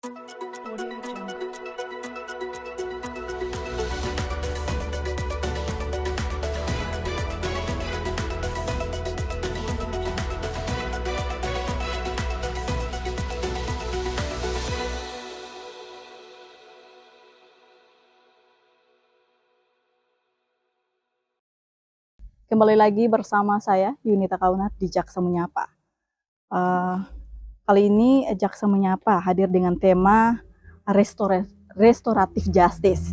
Audio Jungle. Audio Jungle. Kembali lagi bersama saya Yunita Kaunat di Jaksa Menyapa. Kali ini Jaksa Menyapa hadir dengan tema restoratif justice,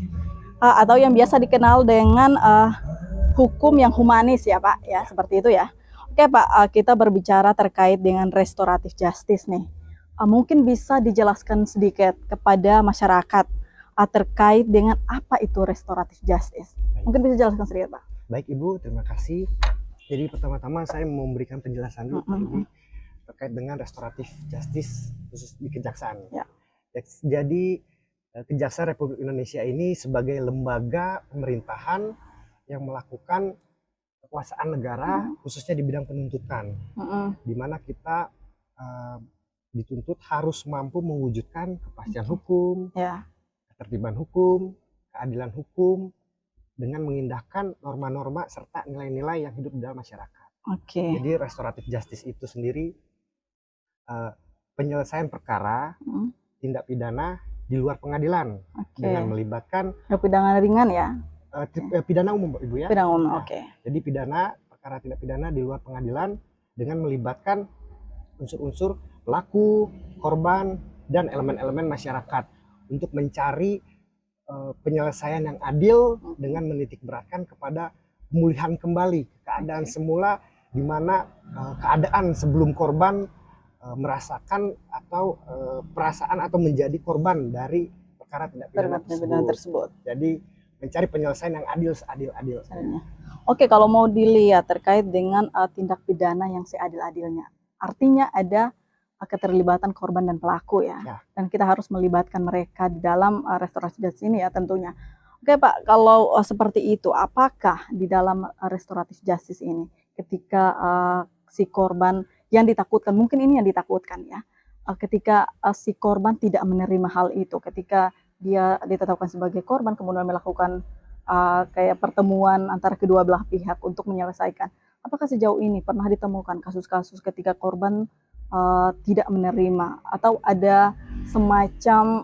atau yang biasa dikenal dengan hukum yang humanis ya Pak, ya seperti itu ya. Oke Pak, kita berbicara terkait dengan restoratif justice nih. Mungkin bisa dijelaskan sedikit kepada masyarakat terkait dengan apa itu restoratif justice. Mungkin bisa dijelaskan sedikit Pak. Baik Ibu, terima kasih. Jadi pertama-tama saya mau memberikan penjelasan dulu lebih terkait dengan restoratif justice khusus di kejaksaan. Ya. Jadi Kejaksaan Republik Indonesia ini sebagai lembaga pemerintahan yang melakukan kekuasaan negara khususnya di bidang penuntutan, di mana kita dituntut harus mampu mewujudkan kepastian hukum, Ya. ketertiban hukum, keadilan hukum, dengan mengindahkan norma-norma serta nilai-nilai yang hidup di dalam masyarakat. Oke. Jadi restoratif justice itu sendiri penyelesaian perkara tindak pidana di luar pengadilan dengan melibatkan pidana ringan ya. Pidana umum Ibu ya. Pidana umum, oke. Jadi perkara tindak pidana di luar pengadilan dengan melibatkan unsur-unsur pelaku, korban, dan elemen-elemen masyarakat untuk mencari penyelesaian yang adil dengan menitikberatkan kepada pemulihan kembali keadaan semula, di mana keadaan sebelum korban merasakan atau perasaan atau menjadi korban dari perkara tindak pidana tersebut. Jadi mencari penyelesaian yang adil seadil-adil. Oke, kalau mau dilihat terkait dengan tindak pidana yang seadil-adilnya, artinya ada keterlibatan korban dan pelaku ya. Dan kita harus melibatkan mereka di dalam restorasi justice ini ya tentunya. Oke Pak, kalau seperti itu, apakah di dalam restoratif justice ini ketika si korban yang ditakutkan, mungkin ini yang ditakutkan ya, ketika si korban tidak menerima hal itu, ketika dia ditetapkan sebagai korban kemudian melakukan kayak pertemuan antara kedua belah pihak untuk menyelesaikan, apakah sejauh ini pernah ditemukan kasus-kasus ketika korban tidak menerima atau ada semacam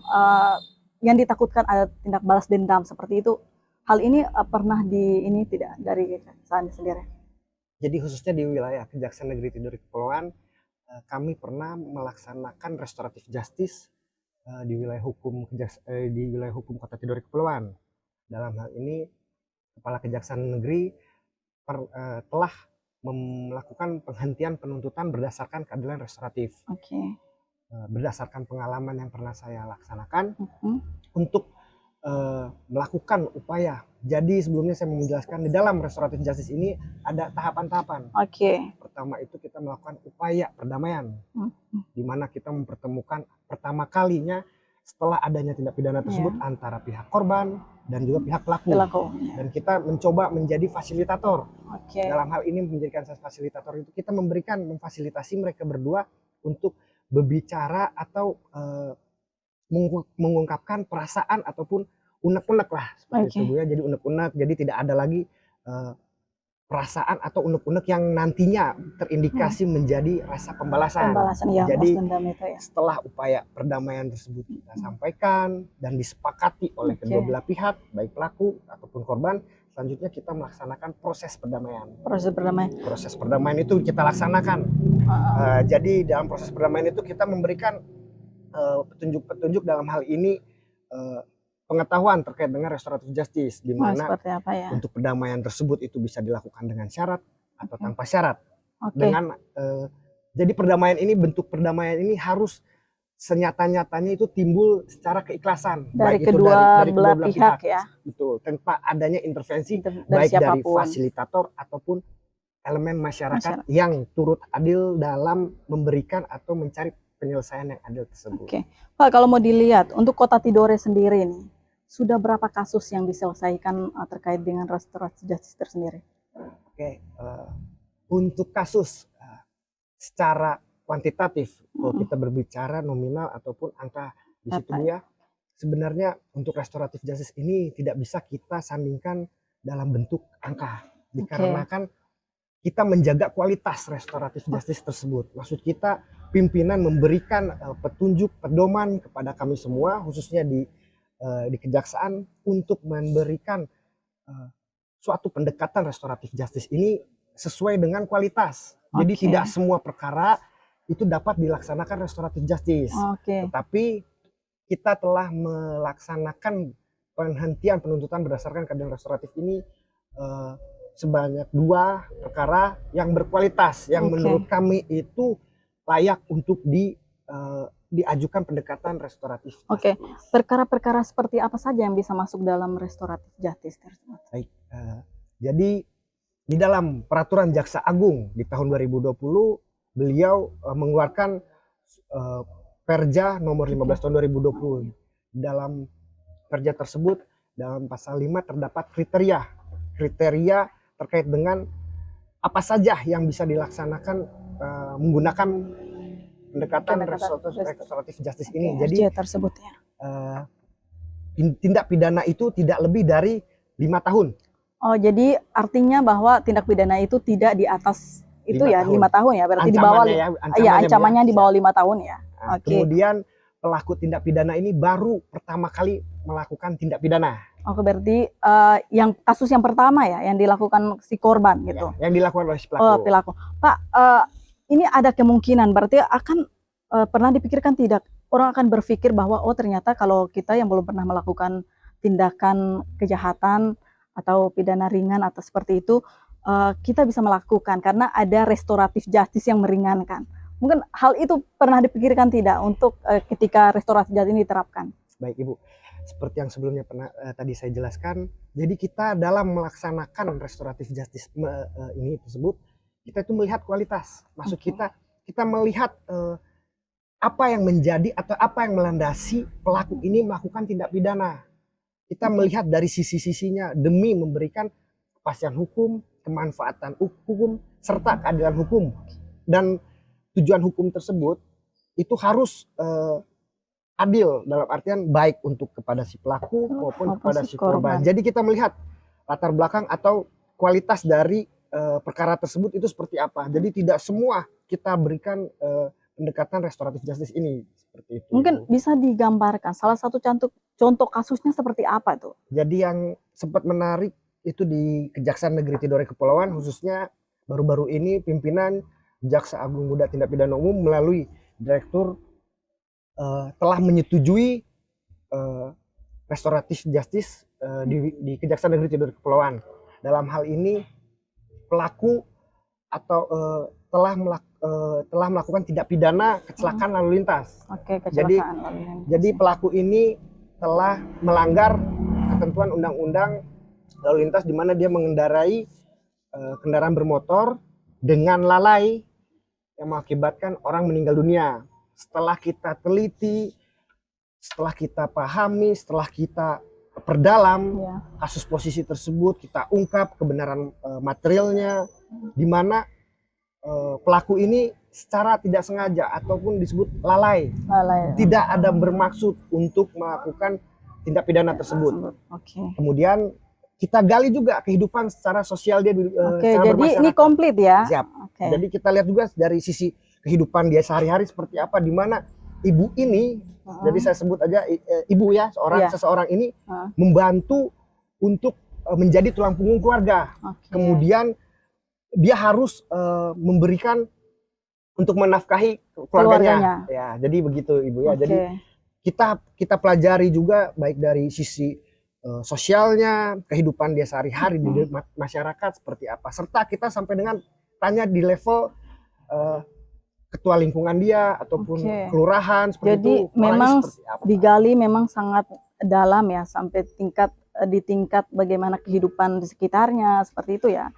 yang ditakutkan ada tindak balas dendam seperti itu? Hal ini pernah ini tidak dari kejaksaan sendiri? Jadi khususnya di wilayah Kejaksaan Negeri Tidore Kepulauan, kami pernah melaksanakan restoratif justice di wilayah hukum Kota Tidore Kepulauan. Dalam hal ini Kepala Kejaksaan Negeri telah melakukan penghentian penuntutan berdasarkan keadilan restoratif. Berdasarkan pengalaman yang pernah saya laksanakan untuk melakukan upaya. Jadi sebelumnya saya mau menjelaskan di dalam restoratif justice ini ada tahapan-tahapan. Pertama itu kita melakukan upaya perdamaian, di mana kita mempertemukan pertama kalinya setelah adanya tindak pidana tersebut antara pihak korban dan juga pihak pelaku. Dan kita mencoba menjadi fasilitator. Dalam hal ini menjadikan fasilitator itu kita memfasilitasi mereka berdua untuk berbicara atau mengungkapkan perasaan ataupun unek-unek lah seperti itu ya. Jadi unek-unek, jadi tidak ada lagi perasaan atau unek-unek yang nantinya terindikasi menjadi rasa pembalasan. Jadi setelah upaya perdamaian tersebut kita sampaikan dan disepakati oleh kedua belah pihak, baik pelaku ataupun korban, selanjutnya kita melaksanakan proses perdamaian. Proses perdamaian itu kita laksanakan. Jadi dalam proses perdamaian itu kita memberikan petunjuk-petunjuk dalam hal ini pengetahuan terkait dengan restoratif justice, di mana untuk perdamaian tersebut itu bisa dilakukan dengan syarat atau tanpa syarat. Dengan jadi perdamaian ini, bentuk perdamaian ini harus senyata-nyatanya itu timbul secara keikhlasan dari baik kedua itu dari belah pihak ya. Betul, tanpa adanya intervensi baik dari fasilitator ataupun elemen masyarakat yang turut adil dalam memberikan atau mencari penyelesaian yang adil tersebut. Pak, kalau mau dilihat untuk Kota Tidore sendiri nih, sudah berapa kasus yang diselesaikan terkait dengan restoratif justice tersendiri? Untuk kasus secara kuantitatif, kalau kita berbicara nominal ataupun angka di situ Bu ya. Sebenarnya untuk restoratif justice ini tidak bisa kita sandingkan dalam bentuk angka, dikarenakan kita menjaga kualitas restoratif justice tersebut. Maksud kita pimpinan memberikan petunjuk, pedoman kepada kami semua, khususnya di kejaksaan, untuk memberikan suatu pendekatan restoratif justice ini sesuai dengan kualitas. Jadi tidak semua perkara itu dapat dilaksanakan restoratif justice. Tetapi kita telah melaksanakan penghentian penuntutan berdasarkan keadilan restoratif ini sebanyak 2 perkara yang berkualitas, yang menurut kami itu layak untuk diajukan pendekatan restoratif. Perkara-perkara seperti apa saja yang bisa masuk dalam restoratif justice tersebut? Baik, jadi di dalam peraturan Jaksa Agung di tahun 2020 beliau mengeluarkan Perja nomor 15 tahun 2020. Dalam Perja tersebut dalam pasal 5 terdapat kriteria terkait dengan apa saja yang bisa dilaksanakan menggunakan pendekatan restoratif justice ini. Jadi tersebut ya. Tindak pidana itu tidak lebih dari 5 tahun. Oh, jadi artinya bahwa tindak pidana itu tidak di atas itu 5 tahun ya, berarti di bawah ancamannya di bawah 5 tahun ya. Kemudian pelaku tindak pidana ini baru pertama kali melakukan tindak pidana. Berarti yang kasus yang pertama ya, yang dilakukan si korban gitu. Yang dilakukan oleh si pelaku. Pak, ini ada kemungkinan berarti akan pernah dipikirkan tidak, orang akan berpikir bahwa ternyata kalau kita yang belum pernah melakukan tindakan kejahatan atau pidana ringan atau seperti itu, kita bisa melakukan karena ada restoratif justice yang meringankan. Mungkin hal itu pernah dipikirkan tidak untuk ketika restoratif justice ini diterapkan? Baik Ibu, seperti yang sebelumnya pernah tadi saya jelaskan, jadi kita dalam melaksanakan restoratif justice ini tersebut, kita itu melihat kualitas. Maksud kita melihat apa yang menjadi atau apa yang melandasi pelaku ini melakukan tindak pidana. Kita melihat dari sisi-sisinya demi memberikan kepastian hukum, kemanfaatan hukum, serta keadilan hukum. Dan tujuan hukum tersebut itu harus adil, dalam artian baik untuk kepada si pelaku maupun kepada si korban. Jadi kita melihat latar belakang atau kualitas dari perkara tersebut itu seperti apa. Jadi tidak semua kita berikan pendekatan restoratif justice ini seperti itu. Mungkin bisa digambarkan salah satu contoh kasusnya seperti apa tuh? Jadi yang sempat menarik itu di Kejaksaan Negeri Tidore Kepulauan, khususnya baru-baru ini pimpinan Jaksa Agung Muda Tindak Pidana Umum melalui Direktur telah menyetujui restoratif justice di Kejaksaan Negeri Tidore Kepulauan. Dalam hal ini pelaku atau telah melakukan tindak pidana kecelakaan lalu lintas. Jadi pelaku ini telah melanggar ketentuan undang-undang lalu lintas di mana dia mengendarai kendaraan bermotor dengan lalai yang mengakibatkan orang meninggal dunia. Setelah kita teliti, setelah kita pahami, setelah kita perdalam kasus posisi tersebut, kita ungkap kebenaran materialnya, di mana pelaku ini secara tidak sengaja ataupun disebut lalai. Tidak ada bermaksud untuk melakukan tindak pidana tersebut. Kemudian kita gali juga kehidupan secara sosial dia secara jadi bermasyarakat. Ini komplit ya. Siap. Jadi kita lihat juga dari sisi kehidupan dia sehari-hari seperti apa, di mana ibu ini, jadi saya sebut aja ibu ya, seseorang ini membantu untuk menjadi tulang punggung keluarga. Kemudian dia harus memberikan untuk menafkahi keluarganya. Ya, jadi begitu Ibu ya. Jadi kita pelajari juga baik dari sisi sosialnya, kehidupan dia sehari-hari di masyarakat seperti apa, serta kita sampai dengan tanya di level ketua lingkungan dia ataupun kelurahan seperti jadi itu. Jadi memang digali memang sangat dalam ya, sampai di tingkat bagaimana kehidupan di sekitarnya seperti itu ya.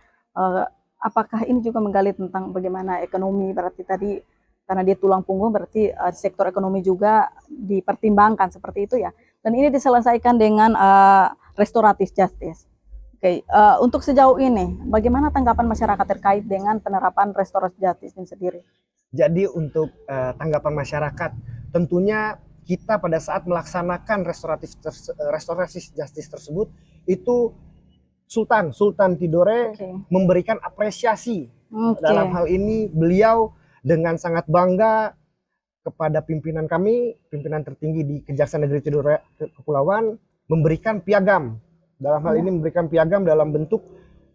Apakah ini juga menggali tentang bagaimana ekonomi, berarti tadi karena dia tulang punggung berarti sektor ekonomi juga dipertimbangkan seperti itu ya. Dan ini diselesaikan dengan restoratif justice. Untuk sejauh ini, bagaimana tanggapan masyarakat terkait dengan penerapan restoratif justice ini sendiri? Jadi untuk tanggapan masyarakat, tentunya kita pada saat melaksanakan restoratif justice tersebut itu Sultan Tidore memberikan apresiasi. Dalam hal ini beliau dengan sangat bangga kepada pimpinan kami, pimpinan tertinggi di Kejaksaan Negeri Tidore Kepulauan, memberikan piagam. Dalam hal ini memberikan piagam dalam bentuk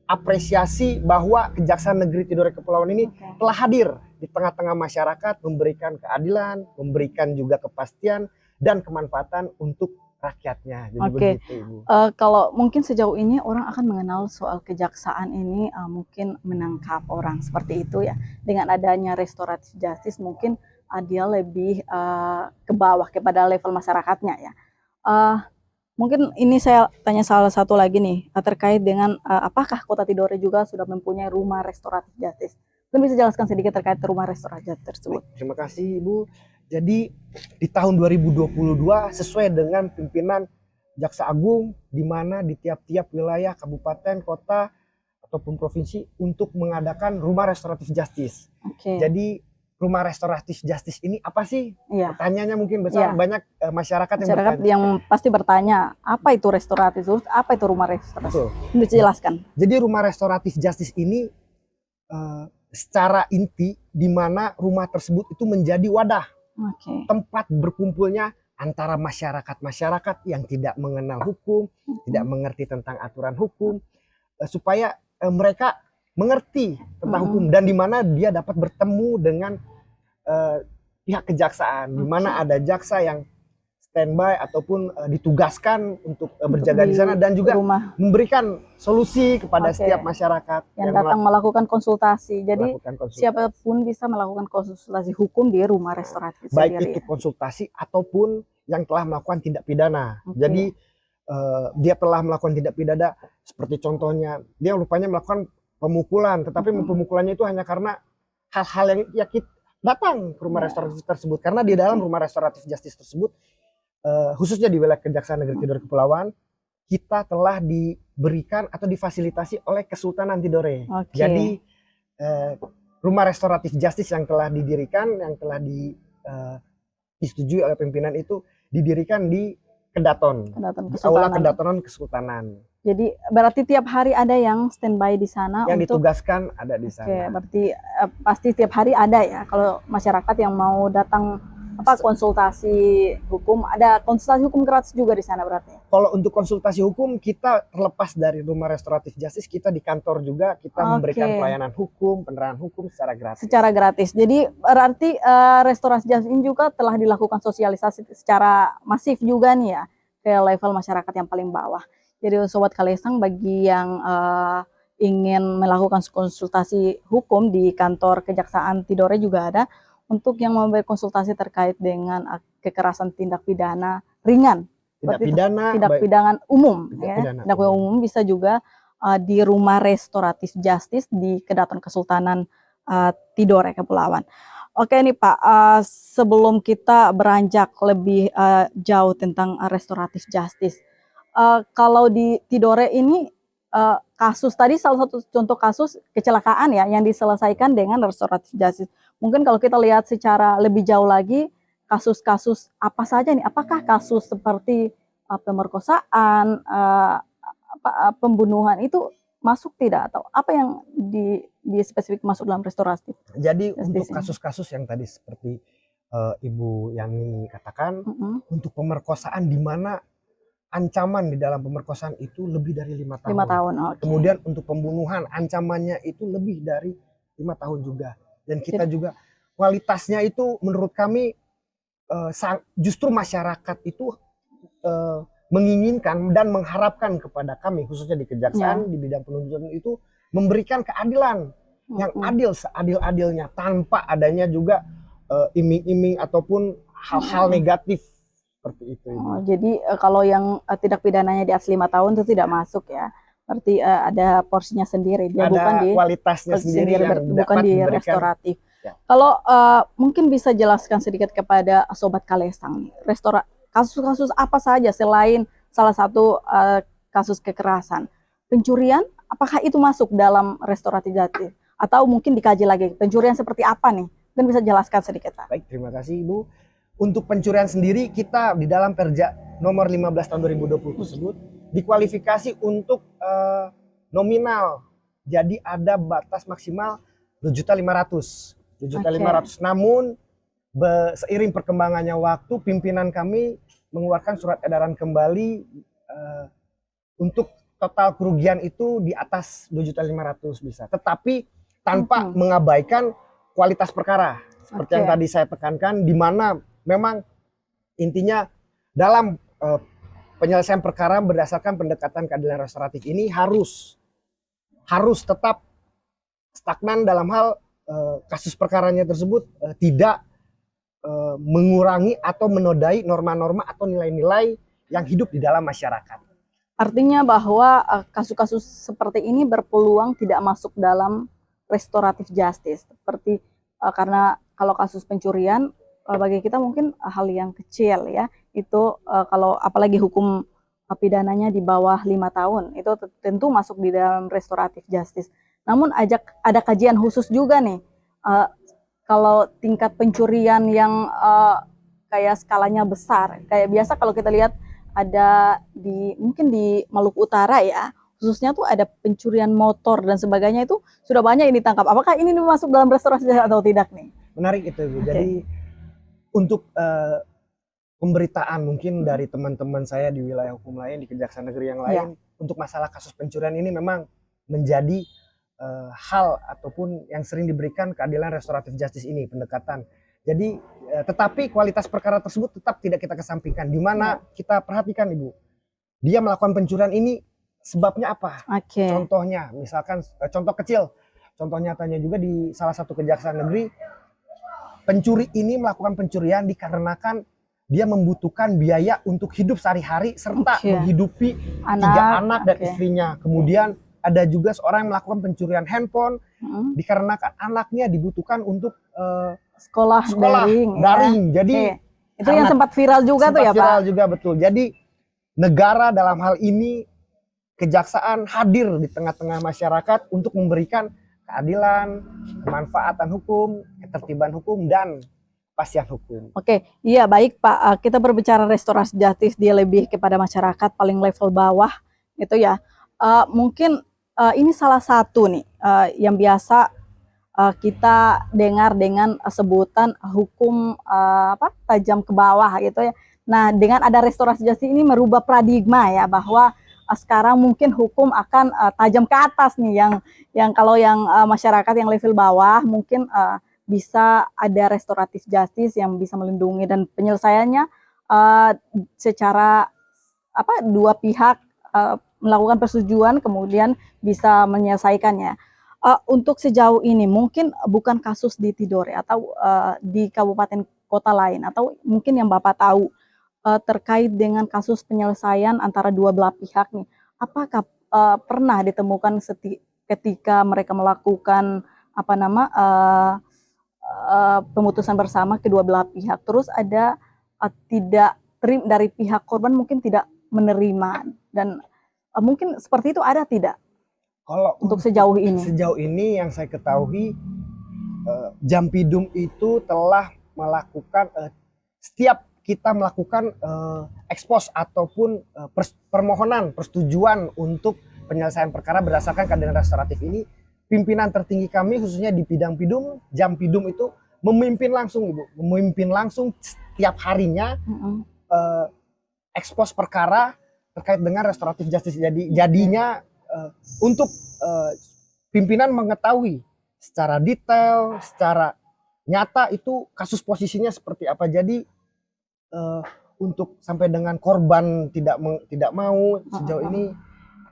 apresiasi bahwa Kejaksaan Negeri Tidore Kepulauan ini telah hadir di tengah-tengah masyarakat, memberikan keadilan, memberikan juga kepastian dan kemanfaatan untuk rakyatnya. Jadi begitu, Ibu. Kalau mungkin sejauh ini orang akan mengenal soal kejaksaan ini mungkin menangkap orang seperti itu ya. Dengan adanya restoratif justice mungkin dia lebih ke bawah kepada level masyarakatnya ya. Mungkin ini saya tanya salah satu lagi nih terkait dengan apakah Kota Tidore juga sudah mempunyai rumah restoratif justice? Mungkin bisa jelaskan sedikit terkait rumah restoratif justice tersebut. Terima kasih Ibu. Jadi di tahun 2022 sesuai dengan pimpinan Jaksa Agung di mana di tiap-tiap wilayah kabupaten, kota ataupun provinsi untuk mengadakan rumah restoratif justice. Jadi rumah restoratif justice ini apa sih? Pertanyaannya mungkin besar, banyak masyarakat yang pasti bertanya, apa itu restoratif? Apa itu rumah restoratif? Bisa jelaskan. Jadi rumah restoratif justice ini secara inti di mana rumah tersebut itu menjadi wadah. Tempat berkumpulnya antara masyarakat yang tidak mengenal hukum, tidak mengerti tentang aturan hukum, supaya mereka mengerti tentang hukum dan di mana dia dapat bertemu dengan pihak kejaksaan, di mana ada jaksa yang standby ataupun ditugaskan untuk berjaga di sana dan juga memberikan solusi kepada setiap masyarakat yang datang melakukan konsultasi. Jadi siapapun bisa melakukan konsultasi hukum di rumah restoratif. Baik itu konsultasi ataupun yang telah melakukan tindak pidana. Jadi dia telah melakukan tindak pidana seperti contohnya dia rupanya melakukan pemukulan, tetapi pemukulannya itu hanya karena hal-hal yang kita datang ke rumah restoratif tersebut, karena di dalam rumah restoratif justice tersebut khususnya di wilayah Kejaksaan Negeri Tidore Kepulauan kita telah diberikan atau difasilitasi oleh Kesultanan Tidore. Jadi rumah restoratif justice yang telah didirikan, yang telah disetujui oleh pimpinan itu didirikan di Kedaton, di Aula Kedatonan Kesultanan. Jadi berarti tiap hari ada yang standby di sana yang ditugaskan ada di sana. Berarti pasti tiap hari ada ya kalau masyarakat yang mau datang konsultasi hukum, ada konsultasi hukum gratis juga di sana berarti. Kalau untuk konsultasi hukum kita terlepas dari rumah restoratif justice, kita di kantor juga kita memberikan pelayanan hukum, penerangan hukum secara gratis. Secara gratis. Jadi berarti restoratif justice ini juga telah dilakukan sosialisasi secara masif juga nih ya ke level masyarakat yang paling bawah. Jadi Sobat Kalesang bagi yang ingin melakukan konsultasi hukum di kantor Kejaksaan Tidore juga ada. Untuk yang mau berkonsultasi terkait dengan kekerasan tindak pidana ringan, tindak pidana umum, tindak pidana umum bisa juga di rumah restoratif justice di Kedaton Kesultanan Tidore Kepulauan. Oke nih Pak, sebelum kita beranjak lebih jauh tentang restoratif justice, kalau di Tidore ini kasus tadi salah satu contoh kasus kecelakaan ya yang diselesaikan dengan restoratif justice. Mungkin kalau kita lihat secara lebih jauh lagi kasus-kasus apa saja nih? Apakah kasus seperti pemerkosaan, pembunuhan itu masuk tidak atau apa yang di spesifik masuk dalam restoratif? Jadi untuk kasus-kasus yang tadi seperti Ibu Yani katakan, untuk pemerkosaan di mana ancaman di dalam pemerkosaan itu lebih dari 5 tahun. 5 tahun. Kemudian untuk pembunuhan ancamannya itu lebih dari 5 tahun juga. Dan kita juga kualitasnya itu menurut kami justru masyarakat itu menginginkan dan mengharapkan kepada kami khususnya di kejaksaan di bidang penuntutan itu memberikan keadilan yang adil seadil-adilnya tanpa adanya juga iming-iming ataupun hal-hal negatif seperti itu. Jadi kalau yang tindak pidananya di atas 5 tahun itu tidak masuk ya. Berarti ada porsinya sendiri, dia ada bukan di kualitasnya sendiri yang bukan di restoratif. Kalau mungkin bisa jelaskan sedikit kepada Sobat Kalesang nih, kasus-kasus apa saja selain salah satu kasus kekerasan, pencurian, apakah itu masuk dalam restoratif justice? Atau mungkin dikaji lagi pencurian seperti apa nih? Mungkin bisa jelaskan sedikit Pak. Baik, terima kasih Ibu. Untuk pencurian sendiri kita di dalam Perja nomor 15 tahun 2020 tersebut dikualifikasi untuk nominal. Jadi ada batas maksimal 2.500.000. 2.500.000. Namun seiring perkembangannya waktu, pimpinan kami mengeluarkan surat edaran kembali untuk total kerugian itu di atas 2.500.000 bisa. Tetapi tanpa mengabaikan kualitas perkara. Seperti yang tadi saya tekankan, di mana memang intinya dalam penyelesaian perkara berdasarkan pendekatan keadilan restoratif ini harus tetap stagnan dalam hal kasus perkaranya tersebut tidak mengurangi atau menodai norma-norma atau nilai-nilai yang hidup di dalam masyarakat. Artinya bahwa kasus-kasus seperti ini berpeluang tidak masuk dalam restoratif justice, seperti karena kalau kasus pencurian bagi kita mungkin hal yang kecil ya, itu kalau apalagi hukum pidananya di bawah 5 tahun itu tentu masuk di dalam restoratif justice. Namun ada kajian khusus juga nih, kalau tingkat pencurian yang kayak skalanya besar, kayak biasa kalau kita lihat ada mungkin di Maluku Utara ya, khususnya tuh ada pencurian motor dan sebagainya, itu sudah banyak ini ditangkap. Apakah ini masuk dalam restoratif atau tidak nih? Menarik itu, Bu. Jadi untuk pemberitaan mungkin dari teman-teman saya di wilayah hukum lain, di kejaksaan negeri yang lain, untuk masalah kasus pencurian ini memang menjadi hal ataupun yang sering diberikan keadilan restoratif justice ini, pendekatan. Jadi tetapi kualitas perkara tersebut tetap tidak kita kesampingkan, di mana kita perhatikan, Ibu, dia melakukan pencurian ini sebabnya apa? Contohnya, misalkan contoh kecil, contoh nyatanya juga di salah satu kejaksaan negeri, pencuri ini melakukan pencurian dikarenakan dia membutuhkan biaya untuk hidup sehari-hari serta menghidupi 3 anak dan istrinya. Kemudian ada juga seorang yang melakukan pencurian handphone dikarenakan anaknya dibutuhkan untuk sekolah daring. Jadi itu yang sempat viral juga tuh ya, Pak. Viral juga, betul. Jadi negara dalam hal ini, kejaksaan hadir di tengah-tengah masyarakat untuk memberikan keadilan, kemanfaatan hukum, ketertiban hukum, dan kepastian hukum. Iya, baik Pak. Kita berbicara restorasi justice, dia lebih kepada masyarakat paling level bawah itu ya. Mungkin ini salah satu nih yang biasa kita dengar dengan sebutan hukum tajam ke bawah gitu ya. Nah, dengan ada restorasi justice ini merubah paradigma ya, bahwa sekarang mungkin hukum akan tajam ke atas nih, yang kalau yang masyarakat yang level bawah mungkin bisa ada restoratif justice yang bisa melindungi dan penyelesaiannya secara dua pihak melakukan persetujuan kemudian bisa menyelesaikannya. Untuk sejauh ini mungkin bukan kasus di Tidore atau di kabupaten kota lain, atau mungkin yang Bapak tahu terkait dengan kasus penyelesaian antara dua belah pihak nih, apakah pernah ditemukan ketika mereka melakukan pemutusan bersama kedua belah pihak, terus ada tidak dari pihak korban mungkin tidak menerima, dan mungkin seperti itu ada tidak? Kalau untuk sejauh ini? Sejauh ini yang saya ketahui, Jampidum itu telah melakukan setiap kita melakukan ekspos ataupun permohonan persetujuan untuk penyelesaian perkara berdasarkan keadilan restoratif ini, pimpinan tertinggi kami khususnya di bidang Pidum, Jampidum itu memimpin langsung, Ibu, memimpin langsung setiap harinya ekspos perkara terkait dengan restoratif justice. Jadinya untuk pimpinan mengetahui secara detail, secara nyata itu kasus posisinya seperti apa. Jadi untuk sampai dengan korban tidak mau, sejauh ini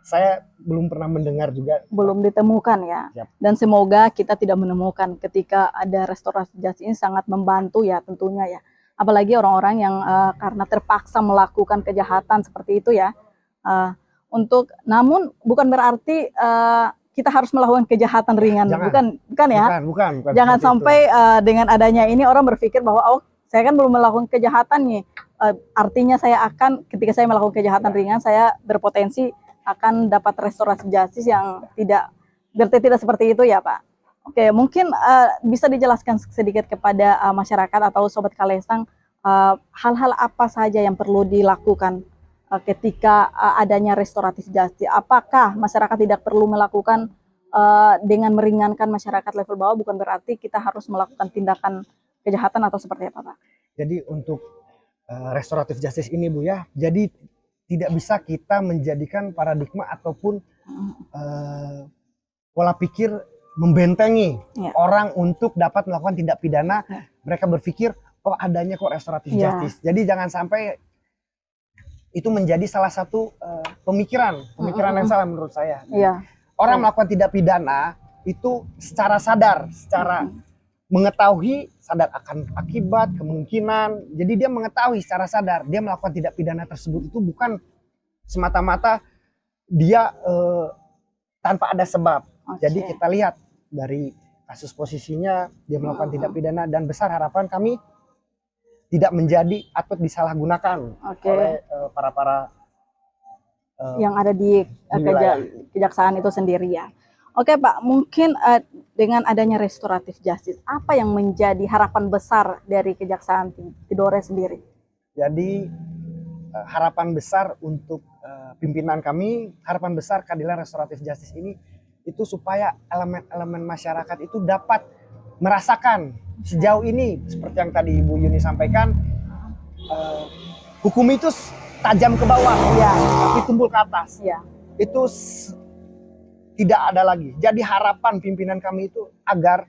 saya belum pernah mendengar juga. Belum ditemukan ya. Siap. Dan semoga kita tidak menemukan. Ketika ada restorasi justice ini sangat membantu ya tentunya ya. Apalagi orang-orang yang karena terpaksa melakukan kejahatan seperti itu ya. Namun bukan berarti kita harus melakukan kejahatan ringan. Bukan ya. Bukan. Jangan sampai dengan adanya ini orang berpikir bahwa saya kan belum melakukan kejahatan nih. Artinya ketika saya melakukan kejahatan ringan, saya berpotensi akan dapat restorasi justice yang berarti tidak seperti itu ya, Pak. Oke, mungkin bisa dijelaskan sedikit kepada masyarakat atau Sobat Kalesang hal-hal apa saja yang perlu dilakukan ketika adanya restoratif justice? Apakah masyarakat tidak perlu melakukan dengan meringankan masyarakat level bawah, bukan berarti kita harus melakukan tindakan kejahatan atau seperti apa, Pak? Jadi untuk restoratif justice ini Bu ya, jadi tidak bisa kita menjadikan paradigma ataupun pola pikir membentengi orang untuk dapat melakukan tindak pidana. Mereka berpikir, oh adanya kok restoratif justice. Jadi jangan sampai itu menjadi salah satu pemikiran yang salah menurut saya. Orang melakukan tindak pidana itu secara sadar, secara mengetahui, sadar akan akibat, kemungkinan. Jadi dia mengetahui secara sadar dia melakukan tindak pidana tersebut itu bukan semata-mata dia tanpa ada sebab. Jadi kita lihat dari kasus posisinya dia melakukan tindak pidana, dan besar harapan kami tidak menjadi atau disalahgunakan oleh para yang ada di kejaksaan itu sendiri ya. Oke Pak, mungkin dengan adanya restoratif justice, apa yang menjadi harapan besar dari Kejaksaan Tidore sendiri? Jadi harapan besar untuk pimpinan kami, harapan besar keadilan restoratif justice ini itu supaya elemen-elemen masyarakat itu dapat merasakan sejauh ini seperti yang tadi Ibu Yuni sampaikan, hukum itu tajam ke bawah, tapi tumpul ke atas. Itu tidak ada lagi. Jadi harapan pimpinan kami itu agar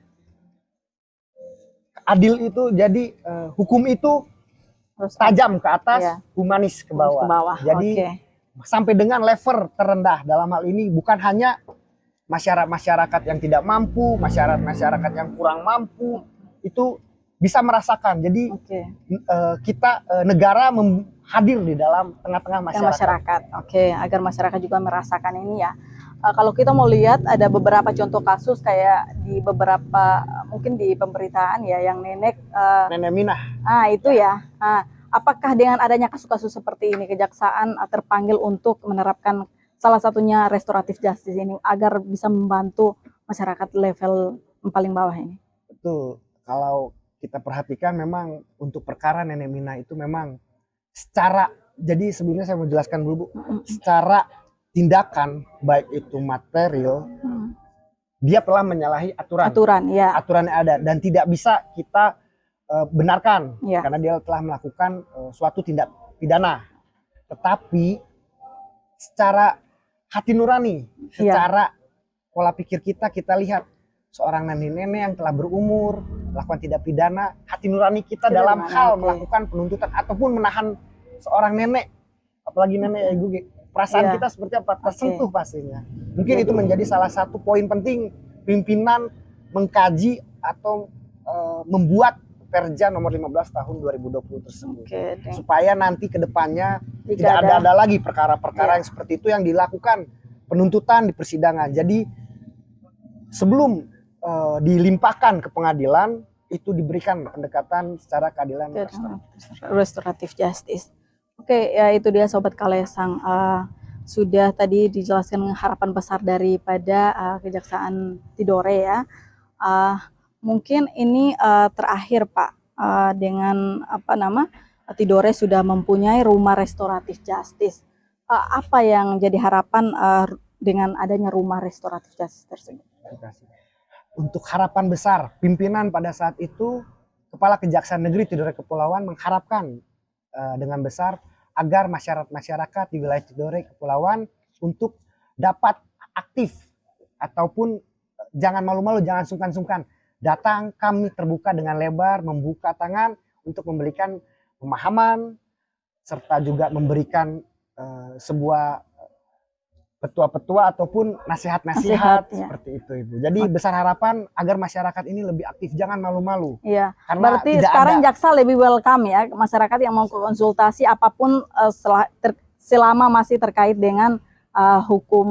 adil itu jadi hukum itu tajam ke atas, humanis ke bawah. Jadi sampai dengan level terendah dalam hal ini bukan hanya masyarakat yang tidak mampu, masyarakat yang kurang mampu itu bisa merasakan. Jadi kita negara hadir di dalam tengah-tengah masyarakat. Agar masyarakat juga merasakan ini ya. Kalau kita mau lihat ada beberapa contoh kasus kayak di beberapa mungkin di pemberitaan ya yang nenek Minah. Itu ya. Apakah dengan adanya kasus-kasus seperti ini Kejaksaan terpanggil untuk menerapkan salah satunya restoratif justice ini agar bisa membantu masyarakat level paling bawah ini? Betul. Kalau kita perhatikan memang untuk perkara Nenek Mina itu memang secara, jadi sebelumnya saya mau jelaskan dulu Bu, secara tindakan baik itu material, dia telah menyalahi aturan yang ada dan tidak bisa kita benarkan karena dia telah melakukan suatu tindak pidana. Tetapi secara hati nurani, secara pola pikir kita lihat seorang nenek-nenek yang telah berumur melakukan tindak pidana, hati nurani kita dalam hal melakukan penuntutan ataupun menahan seorang nenek, apalagi nenek ibu, perasaan kita seperti apa, tersentuh pastinya. Mungkin itu menjadi salah satu poin penting pimpinan mengkaji atau membuat Perja nomor 15 tahun 2020 tersebut. Supaya nanti ke depannya tidak ada lagi perkara-perkara yang seperti itu yang dilakukan penuntutan di persidangan. Jadi sebelum dilimpahkan ke pengadilan itu diberikan pendekatan secara keadilan restoratif justice. Ya itu dia Sobat Kalesang, sudah tadi dijelaskan harapan besar daripada Kejaksaan Tidore ya. Mungkin ini terakhir Pak, dengan Tidore sudah mempunyai rumah restoratif justice. Apa yang jadi harapan dengan adanya rumah restoratif justice tersebut? Untuk harapan besar, pimpinan pada saat itu Kepala Kejaksaan Negeri Tidore Kepulauan mengharapkan dengan besar agar masyarakat di wilayah Tidore Kepulauan untuk dapat aktif ataupun jangan malu-malu, jangan sungkan-sungkan datang, kami terbuka dengan lebar, membuka tangan untuk memberikan pemahaman serta juga memberikan sebuah petua-petua ataupun nasihat-nasihat seperti itu Ibu. Jadi besar harapan agar masyarakat ini lebih aktif, jangan malu-malu. Berarti sekarang jaksa lebih welcome ya masyarakat yang mau konsultasi apapun selama masih terkait dengan hukum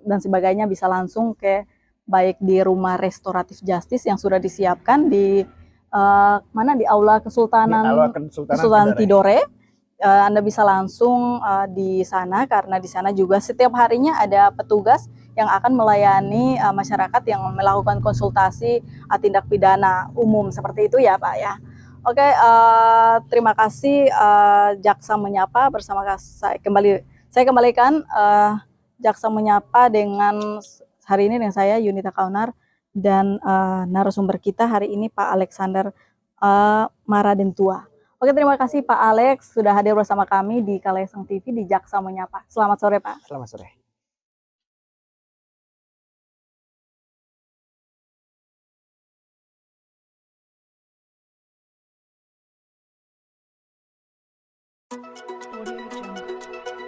dan sebagainya bisa langsung ke baik di rumah restoratif justice yang sudah disiapkan di di Aula Kesultanan Tidore. Anda bisa langsung di sana karena di sana juga setiap harinya ada petugas yang akan melayani masyarakat yang melakukan konsultasi tindak pidana umum seperti itu ya Pak ya. Oke, terima kasih Jaksa Menyapa bersama saya kembalikan Jaksa Menyapa dengan hari ini dengan saya Yunita Kaunar dan narasumber kita hari ini Pak Alexander Maradentua. Oke, terima kasih Pak Alex sudah hadir bersama kami di Kaleseng TV di Jaksa Menyapa. Selamat sore Pak. Selamat sore. Audio Jungle.